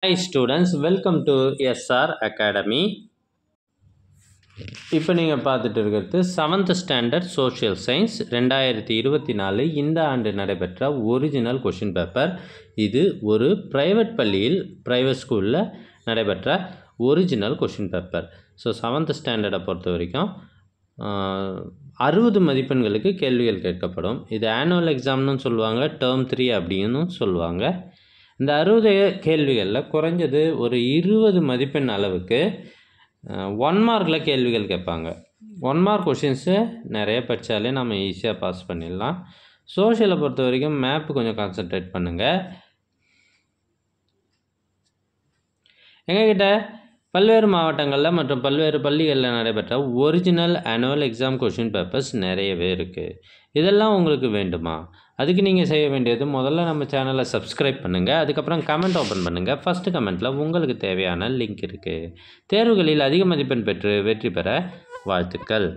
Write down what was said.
Hi students, welcome to SR Academy. இப்போ நீங்கள் பார்த்துட்டு இருக்கிறது 7th ஸ்டாண்டர்ட் சோஷியல் சயின்ஸ் 2024 இந்த ஆண்டு நடைபெற்ற ஒரிஜினல் கொஷின் பேப்பர். இது ஒரு ப்ரைவேட் ஸ்கூலில் நடைபெற்ற original question paper. So 7th ஸ்டாண்டர்டை பொறுத்த வரைக்கும் 60 மதிப்பெண்களுக்கு கேள்விகள் கேட்கப்படும். இது ஆனுவல் எக்ஸாம்னு சொல்லுவாங்க, டேர்ம் 3 அப்படின்னு சொல்லுவாங்க. இந்த 60 கேள்விகளில் குறைஞ்சது ஒரு 20 மதிப்பெண் அளவுக்கு 1 மார்க்கில் கேள்விகள் கேட்பாங்க. 1 மார்க் கொஷின்ஸு நிறைய படித்தாலே நம்ம ஈஸியாக பாஸ் பண்ணிடலாம். சோஷியலை பொறுத்த வரைக்கும் மேப்பு கொஞ்சம் கான்சன்ட்ரேட் பண்ணுங்கள். எங்ககிட்ட பல்வேறு மாவட்டங்களில் மற்றும் பல்வேறு பள்ளிகளில் நடைபெற்ற original annual exam question papers நிறையவே இருக்குது. இதெல்லாம் உங்களுக்கு வேண்டுமா? அதுக்கு நீங்கள் செய்ய வேண்டியது முதல்ல நம்ம சேனலை சப்ஸ்கிரைப் பண்ணுங்கள். அதுக்கப்புறம் கமெண்ட் ஓப்பன் பண்ணுங்கள். ஃபஸ்ட்டு கமெண்ட்டில் உங்களுக்கு தேவையான லிங்க் இருக்குது. தேர்வுகளில் அதிக மதிப்பெண் பெற்று வெற்றி பெற வாழ்த்துக்கள்.